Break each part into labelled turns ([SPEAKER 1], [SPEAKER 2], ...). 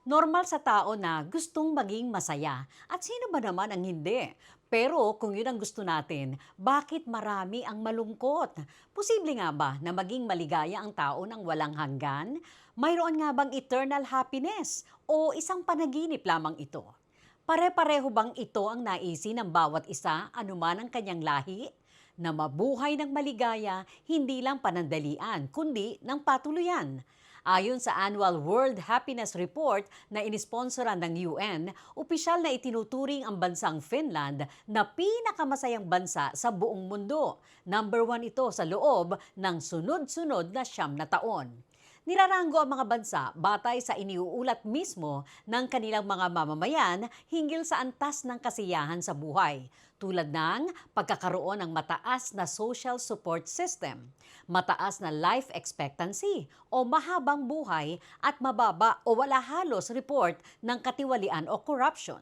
[SPEAKER 1] Normal sa tao na gustong maging masaya. At sino ba naman ang hindi? Pero kung yun ang gusto natin, bakit marami ang malungkot? Posible nga ba na maging maligaya ang tao ng walang hanggan? Mayroon nga bang eternal happiness? O isang panaginip lamang ito? Pare-pareho bang ito ang naisin ng bawat isa, anuman ang kanyang lahi? Na mabuhay ng maligaya, hindi lang panandalian, kundi ng patuluyan. Ayon sa Annual World Happiness Report na inisponsoran ng UN, opisyal na itinuturing ang bansang Finland na pinakamasayang bansa sa buong mundo. Number 1 ito sa loob ng sunod-sunod na 9 na taon. Nirarango ang mga bansa batay sa iniuulat mismo ng kanilang mga mamamayan hinggil sa antas ng kasiyahan sa buhay, tulad ng pagkakaroon ng mataas na social support system, mataas na life expectancy o mahabang buhay at mababa o wala halos report ng katiwalian o corruption.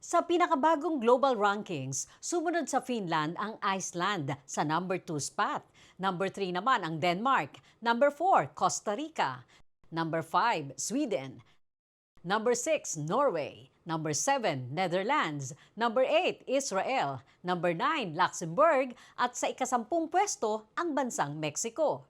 [SPEAKER 1] Sa pinakabagong global rankings, sumunod sa Finland ang Iceland sa number 2 spot. Number 3 naman ang Denmark. Number 4, Costa Rica. Number 5, Sweden. Number 6, Norway. Number 7, Netherlands. Number 8, Israel. Number 9, Luxembourg. At sa ikasampung pwesto, ang bansang Mexico.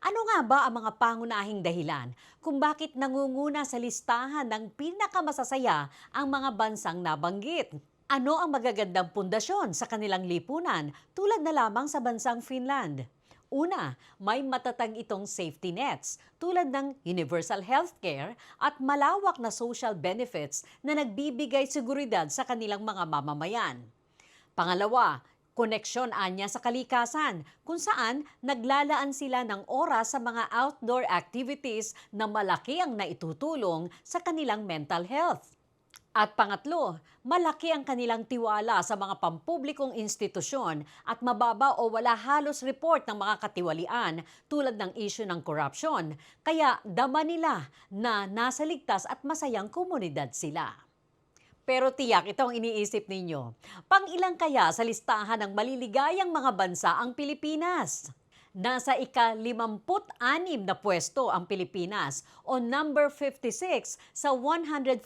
[SPEAKER 1] Ano nga ba ang mga pangunahing dahilan kung bakit nangunguna sa listahan ng pinakamasasaya ang mga bansang nabanggit? Ano ang magagandang pundasyon sa kanilang lipunan tulad na lamang sa bansang Finland? Una, may matatag itong safety nets tulad ng universal healthcare at malawak na social benefits na nagbibigay seguridad sa kanilang mga mamamayan. Pangalawa, koneksyon anya sa kalikasan, kung saan naglalaan sila ng oras sa mga outdoor activities na malaki ang naitutulong sa kanilang mental health. At pangatlo, malaki ang kanilang tiwala sa mga pampublikong institusyon at mababa o wala halos report ng mga katiwalian tulad ng issue ng corruption. Kaya dama nila na nasa ligtas at masayang komunidad sila. Pero tiyak ito ang iniisip ninyo. Pang-ilang kaya sa listahan ng maliligayang mga bansa ang Pilipinas? Nasa ika-56 na pwesto ang Pilipinas o number 56 sa 147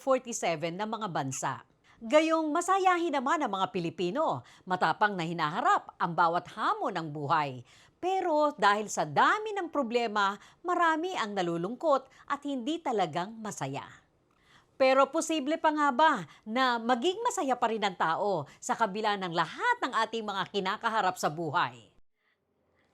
[SPEAKER 1] na mga bansa. Gayong masayahin naman ang mga Pilipino, matapang na hinaharap ang bawat hamon ng buhay. Pero dahil sa dami ng problema, marami ang nalulungkot at hindi talagang masaya. Pero posible pa nga ba na maging masaya pa rin ang tao sa kabila ng lahat ng ating mga kinakaharap sa buhay?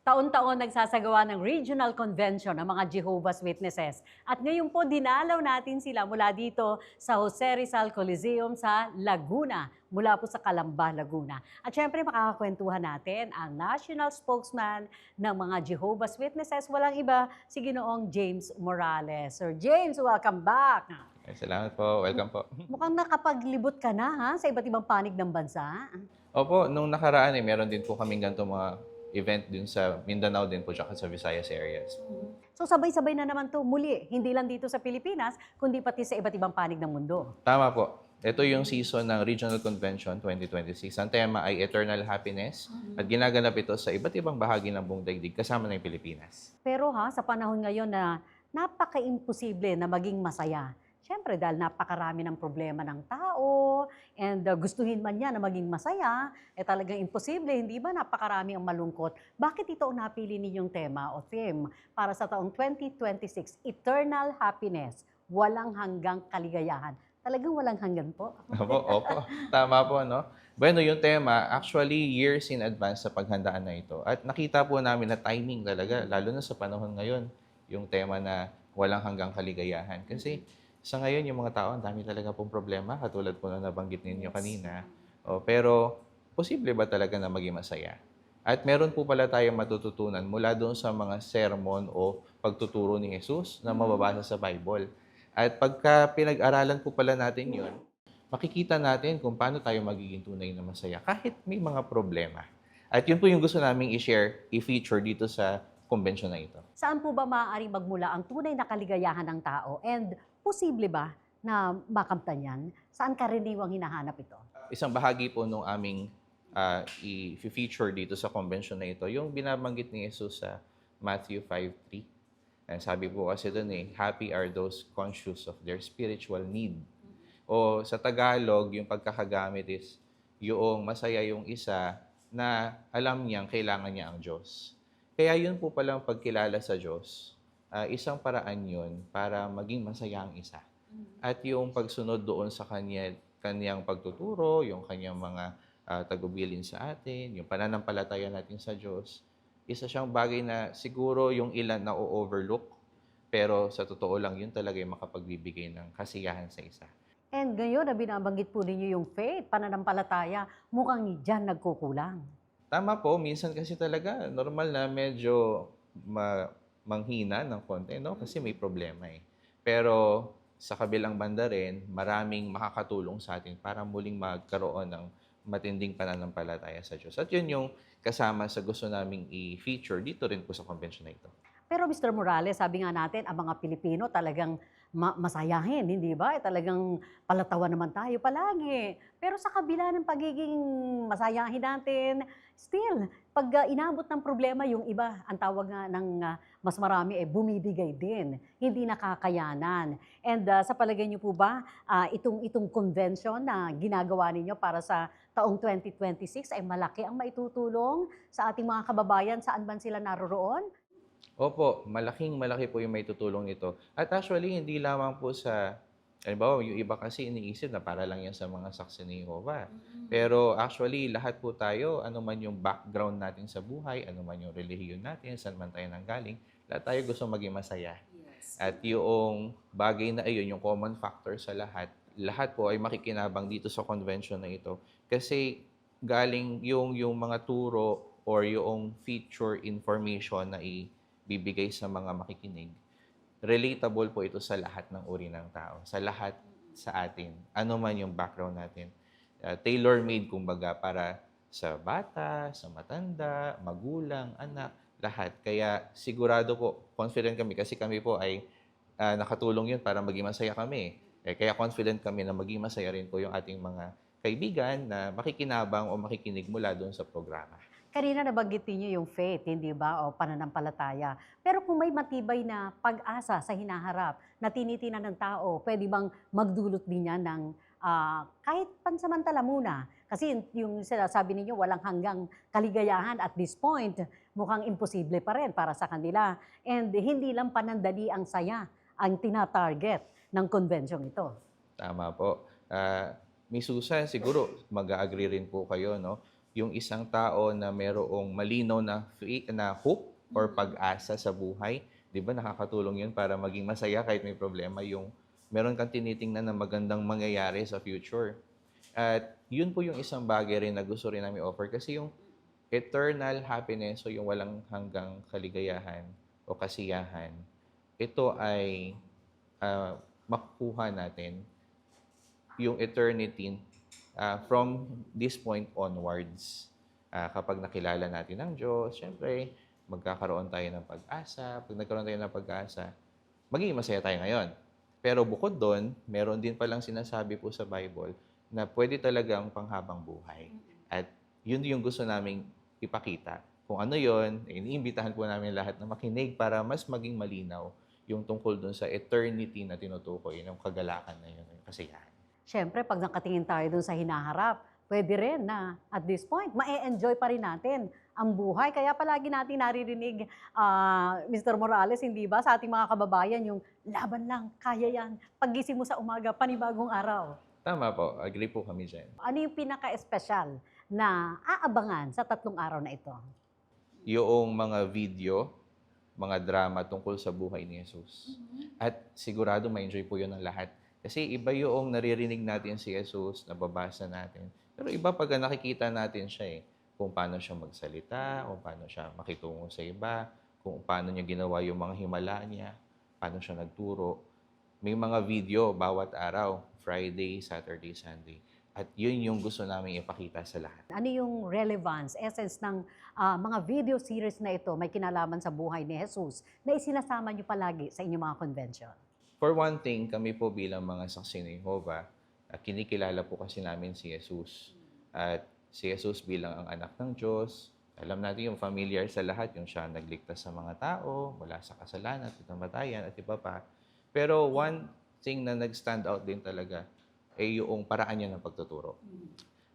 [SPEAKER 1] Taon-taon nagsasagawa ng regional convention ang mga Jehovah's Witnesses. At ngayon po dinalaw natin sila mula dito sa Jose Rizal Coliseum sa Laguna, mula po sa Calamba, Laguna. At syempre makakakwentuhan natin ang national spokesman ng mga Jehovah's Witnesses, walang iba, si Ginoong James Morales. Sir James, welcome back!
[SPEAKER 2] Ay, salamat po. Welcome po.
[SPEAKER 1] Mukhang nakapaglibot ka na ha, sa iba't ibang panig ng bansa.
[SPEAKER 2] Opo, nung nakaraan meron din po kaming ganito mga event din sa Mindanao din po tsaka sa Visayas areas.
[SPEAKER 1] So sabay-sabay na naman to muli, hindi lang dito sa Pilipinas, kundi pati sa iba't ibang panig ng mundo.
[SPEAKER 2] Tama po. Ito yung season ng Regional Convention 2026. Ang tema ay Eternal Happiness at ginaganap ito sa iba't ibang bahagi ng buong daigdig kasama ng Pilipinas.
[SPEAKER 1] Pero ha, sa panahon ngayon na napaka-imposible na maging masaya, syempre dahil napakarami ng problema ng tao and gustuhin man niya na maging masaya, talagang imposible, hindi ba napakarami ang malungkot? Bakit ito ang napili ninyong tema o theme para sa taong 2026, Eternal Happiness, walang hanggang kaligayahan? Talagang walang hanggan po.
[SPEAKER 2] Opo. Tama po, no? Bueno, yung tema, actually years in advance sa paghandaan na ito. At nakita po namin na timing talaga, lalo na sa panahon ngayon, yung tema na walang hanggang kaligayahan. Kasi sa ngayon, yung mga tao, ang dami talaga pong problema, katulad po na nabanggit ninyo kanina. Pero, posible ba talaga na maging masaya? At meron po pala tayong matututunan mula doon sa mga sermon o pagtuturo ni Jesus na mababasa sa Bible. At pagka pinag-aralan po pala natin yun, makikita natin kung paano tayo magiging tunay na masaya kahit may mga problema. At yun po yung gusto naming i-share, i-feature dito sa convention na ito.
[SPEAKER 1] Saan po ba maaaring magmula ang tunay na kaligayahan ng tao? And posible ba na makamtan yan? Saan karaniwang hinahanap ito?
[SPEAKER 2] Isang bahagi po nung aming i-feature dito sa convention na ito, yung binabanggit ni Jesus sa Matthew 5:3. And sabi po kasi doon happy are those conscious of their spiritual need. O sa Tagalog, yung pagkakagamit is yung masaya yung isa na alam niyang kailangan niya ang Diyos. Kaya yun po palang pagkilala sa Diyos, isang paraan yun para maging masaya ang isa. At yung pagsunod doon sa kanyang pagtuturo, yung kanyang mga tagubilin sa atin, yung pananampalataya natin sa Diyos, isa siyang bagay na siguro yung ilan na o-overlook, pero sa totoo lang yun talaga yung makapagbibigay ng kasiyahan sa isa.
[SPEAKER 1] And ngayon na binabanggit po ninyo yung faith, pananampalataya, mukhang diyan nagkukulang.
[SPEAKER 2] Tama po, minsan kasi talaga normal na medyo manghina ng konti, no? Kasi may problema eh. Pero sa kabilang banda rin, maraming makakatulong sa atin para muling magkaroon ng matinding pananampalataya sa Diyos. At yun yung kasama sa gusto naming i-feature dito rin po sa convention na ito.
[SPEAKER 1] Pero Mr. Morales, sabi nga natin, ang mga Pilipino talagang masayahin, hindi ba? Talagang palatawa naman tayo palagi. Pero sa kabila ng pagiging masayahin natin, still, pag inabot ng problema yung iba, ang tawag nga ng mas marami bumibigay din, hindi nakakayanan. And sa palagay niyo po ba, itong convention na ginagawa ninyo para sa taong 2026 ay malaki ang maitutulong sa ating mga kababayan saan man sila naroroon?
[SPEAKER 2] Opo, malaking-malaki po yung may tutulong nito. At actually, hindi lamang po sa, halimbawa, yung iba kasi iniisip na para lang yan sa mga saksi ni Jehovah. Pero actually, lahat po tayo, ano man yung background natin sa buhay, ano man yung relihiyon natin, saan man tayo nanggaling, lahat tayo gusto maging masaya. At yung bagay na iyon, yung common factor sa lahat po ay makikinabang dito sa convention na ito. Kasi galing yung mga turo or yung feature information na bibigay sa mga makikinig, relatable po ito sa lahat ng uri ng tao, sa lahat sa atin, ano man yung background natin. Tailor-made, kumbaga, para sa bata, sa matanda, magulang, anak, lahat. Kaya sigurado po, confident kami, kasi kami po ay nakatulong yun para maging masaya kami. Kaya confident kami na maging masaya rin po yung ating mga kaibigan na makikinabang o makikinig mula doon sa programa.
[SPEAKER 1] Kanina nabanggit niyo yung faith, hindi ba? O pananampalataya. Pero kung may matibay na pag-asa sa hinaharap na tinitinan ng tao, pwede bang magdulot din yan ng kahit pansamantala muna? Kasi yung sinasabi ninyo, walang hanggang kaligayahan at this point, mukhang imposible pa rin para sa kanila. And hindi lang panandali ang saya ang tinatarget ng convention ito.
[SPEAKER 2] Tama po. Miss Susan, siguro mag-agree rin po kayo, no? Yung isang tao na merong malinaw na hope or pag-asa sa buhay, 'di ba nakakatulong 'yun para maging masaya kahit may problema, yung meron kang tinitingnan na magandang mangyayari sa future. At 'yun po yung isang bagay rin na gusto rin namin offer, kasi yung eternal happiness o yung walang hanggang kaligayahan o kasiyahan, ito ay makukuha natin yung eternity from this point onwards. Kapag nakilala natin ang Diyos, syempre, magkakaroon tayo ng pag-asa. Pag nagkaroon tayo ng pag-asa, magiging masaya tayo ngayon. Pero bukod doon, meron din palang sinasabi po sa Bible na pwede talagang panghabang buhay. At yun yung gusto naming ipakita. Kung ano yun, iniimbitahan po namin lahat na makinig para mas maging malinaw yung tungkol doon sa eternity na tinutukoy, ng kagalakan na yun, yung kasiyahan.
[SPEAKER 1] Siyempre, pag nakatingin tayo dun sa hinaharap, pwede rin na at this point, ma-enjoy pa rin natin ang buhay. Kaya palagi natin naririnig, Mr. Morales, hindi ba, sa ating mga kababayan, yung laban lang, kaya yan. Paggising mo sa umaga, panibagong araw.
[SPEAKER 2] Tama po, agree po kami dyan.
[SPEAKER 1] Ano yung pinaka-espesyal na aabangan sa 3 araw na ito?
[SPEAKER 2] Yung mga video, mga drama tungkol sa buhay ni Jesus. At sigurado ma-enjoy po yun ng lahat. Kasi iba yung naririnig natin si Jesus, nababasa natin. Pero iba pag nakikita natin siya kung paano siya magsalita, kung paano siya makitungo sa iba, kung paano niya ginawa yung mga himala niya, paano siya nagturo. May mga video bawat araw, Friday, Saturday, Sunday. At yun yung gusto namin ipakita sa lahat.
[SPEAKER 1] Ano yung relevance, essence ng mga video series na ito may kinalaman sa buhay ni Jesus na isinasama niyo palagi sa inyong mga convention?
[SPEAKER 2] For one thing, kami po bilang mga saksi ni Jehovah, kinikilala po kasi namin si Jesus. At si Jesus bilang ang anak ng Diyos, Alam natin yung familiar sa lahat, yung siya nagligtas sa mga tao mula sa kasalanan at kamatayan at iba pa. Pero one thing na nag-stand out din talaga ay yung paraan niya ng pagtuturo.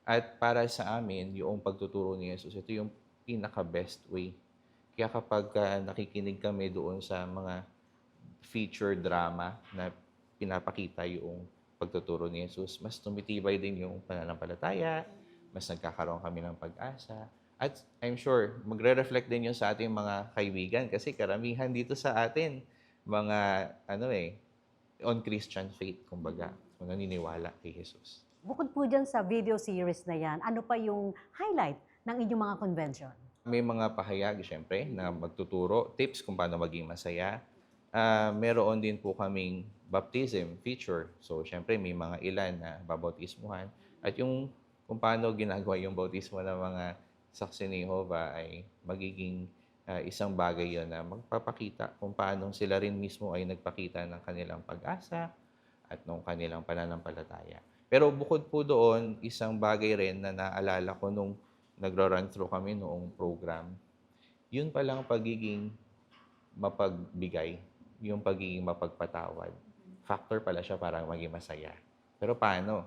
[SPEAKER 2] At para sa amin, yung pagtuturo ni Jesus, ito yung pinaka-best way. Kaya kapag nakikinig kami doon sa mga feature drama na pinapakita yung pagtuturo ni Jesus, mas tumitibay din yung pananampalataya, mas nagkakaroon kami ng pag-asa. At I'm sure, magre-reflect din yun sa ating mga kaibigan kasi karamihan dito sa atin, mga on Christian faith, kumbaga, kung naniniwala kay Jesus.
[SPEAKER 1] Bukod po dyan sa video series na yan, ano pa yung highlight ng inyong mga convention?
[SPEAKER 2] May mga pahayag, syempre, na magtuturo, tips kung paano maging masaya. Meron din po kaming baptism feature. So, syempre, may mga ilan na babautismuhan. At yung kung paano ginagawa yung bautismo ng mga saksi ni Jehovah ay magiging isang bagay yon na magpapakita kung paano sila rin mismo ay nagpakita ng kanilang pag-asa at ng kanilang pananampalataya. Pero bukod po doon, isang bagay rin na naalala ko nung nagro-run through kami noong program, yun palang pagiging mapagbigay, yung pagiging mapagpatawad. Factor pala siya para maging masaya. Pero paano?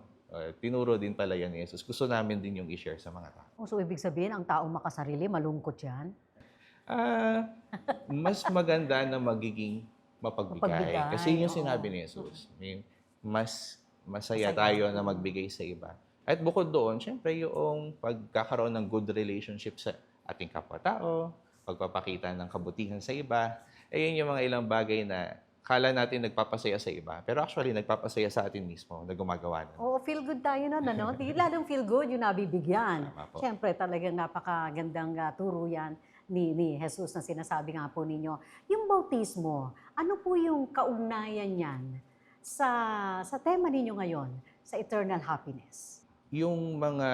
[SPEAKER 2] Tinuro din pala yan ni Jesus. Gusto namin din yung i-share sa mga tao.
[SPEAKER 1] So, ibig sabihin, ang taong makasarili, malungkot yan?
[SPEAKER 2] Ah, mas maganda na magiging mapagbigay.
[SPEAKER 1] Mapagbigay,
[SPEAKER 2] Kasi yun yung
[SPEAKER 1] oo.
[SPEAKER 2] sinabi ni Jesus. I mean, mas masaya
[SPEAKER 1] Masaya.
[SPEAKER 2] tayo na magbigay sa iba. At bukod doon, syempre yung pagkakaroon ng good relationship sa ating kapwa-tao, pagpapakita ng kabutihan sa iba, yun yung mga ilang bagay na kala natin nagpapasaya sa iba, pero actually nagpapasaya sa atin mismo na gumagawa nun.
[SPEAKER 1] Oo, feel good tayo nun, ano? Di lalong feel good yung nabibigyan.
[SPEAKER 2] Tama po.
[SPEAKER 1] Siyempre, talagang napakagandang turo yan ni Jesus na sinasabi nga po ninyo. Yung bautismo, ano po yung kaugnayan niyan sa tema ninyo ngayon, sa eternal happiness?
[SPEAKER 2] Yung mga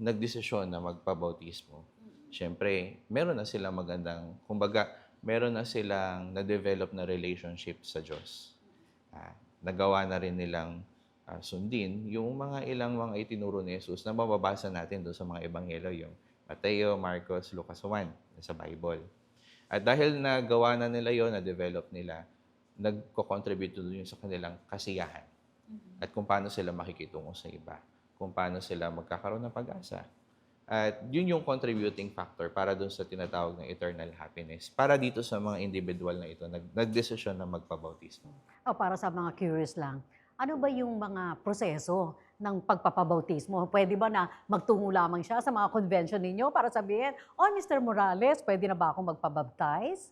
[SPEAKER 2] nagdesisyon na magpabautismo, syempre, meron na silang magandang, kumbaga, meron na silang na-develop na relationship sa Diyos. Nagawa na rin nilang sundin yung mga ilang mga itinuro ni Jesus na mababasa natin doon sa mga ebanghelyo, yung Mateo, Marcos, Lucas 1 sa Bible. At dahil nagawa na nila yon, na-develop nila, nagko-contribute doon sa kanilang kasiyahan. At kung paano sila makikitungo sa iba, kung paano sila magkakaroon ng pag-asa. At yun yung contributing factor para dun sa tinatawag na eternal happiness. Para dito sa mga individual na ito, nagdesisyon na magpabautismo.
[SPEAKER 1] O para sa mga curious lang, ano ba yung mga proseso ng pagpapabautismo? Pwede ba na magtungo lamang siya sa mga convention ninyo para sabihin, oh, Mr. Morales, pwede na ba akong magpabaptize?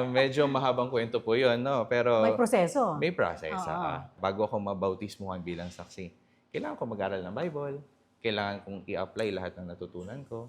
[SPEAKER 2] Medyo mahabang kwento po yun, no? Pero
[SPEAKER 1] May proseso.
[SPEAKER 2] may process.
[SPEAKER 1] Oo.
[SPEAKER 2] Bago ako mabautismuhan bilang saksi, kailangan ko mag-aral ng Bible, kailangan kong i-apply lahat ng natutunan ko.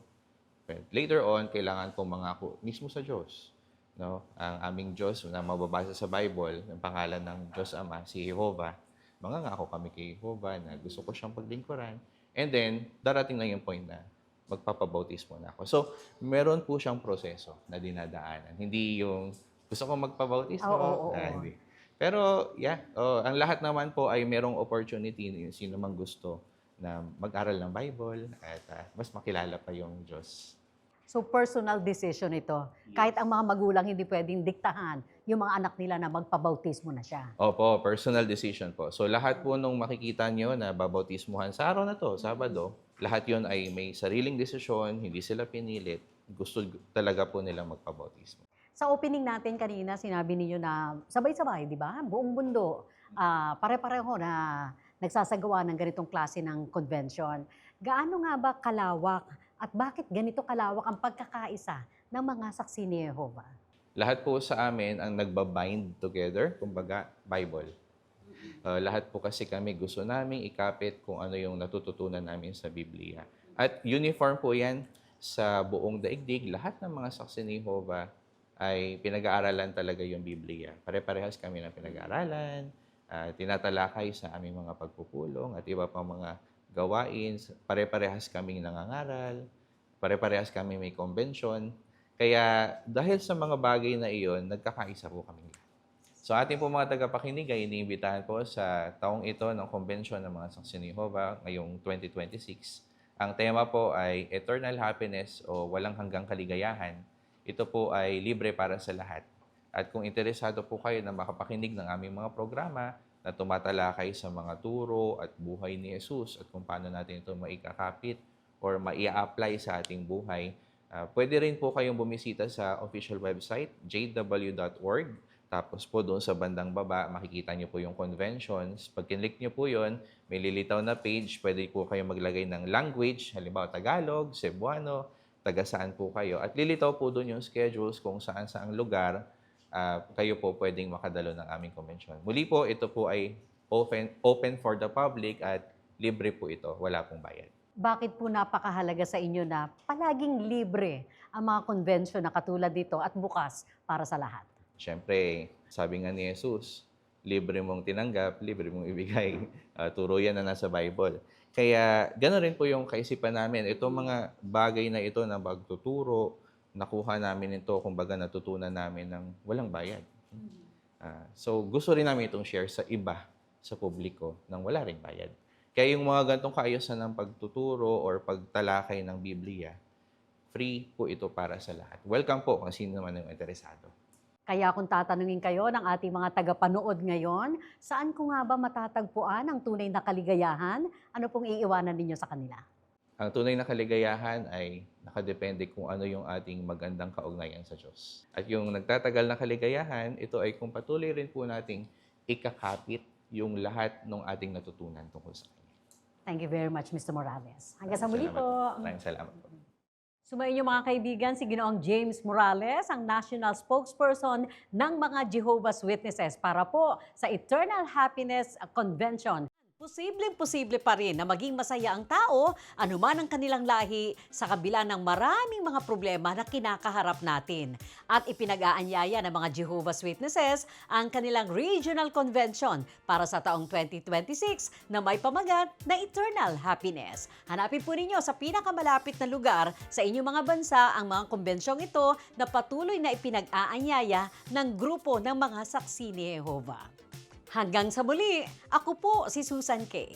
[SPEAKER 2] Later on, kailangan kong mangako mismo sa Diyos. No? Ang aming Diyos na mababasa sa Bible, ang pangalan ng Diyos Ama, si Jehovah, mangangako kami kay Jehovah na gusto ko siyang paglingkuran. And then, darating na yung point na magpapabautismo na ako. So, meron po siyang proseso na dinadaanan. Hindi yung gusto ko magpabautismo.
[SPEAKER 1] Oo.
[SPEAKER 2] Hindi. Pero, ang lahat naman po ay merong opportunity, sino mang gusto na mag-aral ng Bible at mas makilala pa yung Diyos.
[SPEAKER 1] So personal decision ito. Kahit ang mga magulang hindi pwedeng diktahan yung mga anak nila na magpabautismo na siya.
[SPEAKER 2] Opo, personal decision po. So lahat po nung makikita nyo na babautismuhan sa araw na to, Sabado, lahat yon ay may sariling desisyon, hindi sila pinilit. Gusto talaga po nilang magpabautismo.
[SPEAKER 1] Sa opening natin kanina, sinabi ninyo na sabay-sabay, di ba? Buong mundo, pare-pareho na nagsasagawa ng ganitong klase ng convention. Gaano nga ba kalawak at bakit ganito kalawak ang pagkakaisa ng mga saksi ni Jehovah?
[SPEAKER 2] Lahat po sa amin ang nagbabind together, kumbaga, Bible. Lahat po kasi kami gusto namin ikapit kung ano yung natututunan namin sa Biblia. At uniform po yan sa buong daigdig. Lahat ng mga saksi ni Jehovah ay pinag-aaralan talaga yung Biblia. Pare-parehas kami ng pinag-aaralan, tinatalakay sa aming mga pagpupulong at iba pang mga gawain. Pare-parehas kaming nangangaral, pare-parehas kami may convention. Kaya dahil sa mga bagay na iyon, nagkakaisa po kami. So ating po mga tagapakinig ay iniimbitahan po sa taong ito ng convention ng mga saksi ni Jehovah ngayong 2026 Ang tema po ay Eternal Happiness o Walang Hanggang Kaligayahan. Ito po ay libre para sa lahat. At kung interesado po kayo na makapakinig ng aming mga programa na tumatalakay sa mga turo at buhay ni Jesus at kung paano natin ito maikakapit or maia-apply sa ating buhay, pwede rin po kayong bumisita sa official website, jw.org. Tapos po doon sa bandang baba, makikita niyo po yung conventions. Pag kinlik niyo po yun, may lilitaw na page. Pwede po kayong maglagay ng language, halimbawa Tagalog, Cebuano, taga saan po kayo. At lilitaw po doon yung schedules kung saan-saang lugar kayo po pwedeng makadalo ng aming convention. Muli po, ito po ay open for the public at libre po ito. Wala pong bayad.
[SPEAKER 1] Bakit po napakahalaga sa inyo na palaging libre ang mga convention na katulad dito at bukas para sa lahat?
[SPEAKER 2] Siyempre, sabi nga ni Jesus, libre mong tinanggap, libre mong ibigay. Turo yan na nasa Bible. Kaya gano'n rin po yung kaisipan namin. Itong mga bagay na ito na pagtuturo, nakuha namin ito, kumbaga natutunan namin ng walang bayad. So gusto rin namin itong share sa iba, sa publiko, nang wala ring bayad. Kaya yung mga ganitong kaayusan ng pagtuturo or pagtalakay ng Biblia, free po ito para sa lahat. Welcome po kung sino naman yung interesado.
[SPEAKER 1] Kaya kung tatanungin kayo ng ating mga tagapanood ngayon, saan ko nga ba matatagpuan ang tunay na kaligayahan? Ano pong iiwanan ninyo sa kanila?
[SPEAKER 2] Ang tunay na kaligayahan ay nakadepende kung ano yung ating magandang kaugnayan sa Diyos. At yung nagtatagal na kaligayahan, ito ay kung patuloy rin po nating ikakapit yung lahat ng ating natutunan tungkol sa Kanya.
[SPEAKER 1] Thank you very much, Mr. Morales. Hanggang sa muli po.
[SPEAKER 2] Maraming salamat po.
[SPEAKER 1] Sumayin niyo mga kaibigan, si Ginoong James Morales, ang National Spokesperson ng mga Jehovah's Witnesses para po sa Eternal Happiness Convention. Posibleng-posible pa rin na maging masaya ang tao, anuman ang kanilang lahi, sa kabila ng maraming mga problema na kinakaharap natin. At ipinag-aanyaya ng mga Jehovah's Witnesses ang kanilang Regional Convention para sa taong 2026 na may pamagat na Eternal Happiness. Hanapin po ninyo sa pinakamalapit na lugar sa inyong mga bansa ang mga konbensyong ito na patuloy na ipinag-aanyaya ng grupo ng mga saksi ni Jehovah. Hanggang sa muli, ako po si Susan Kay.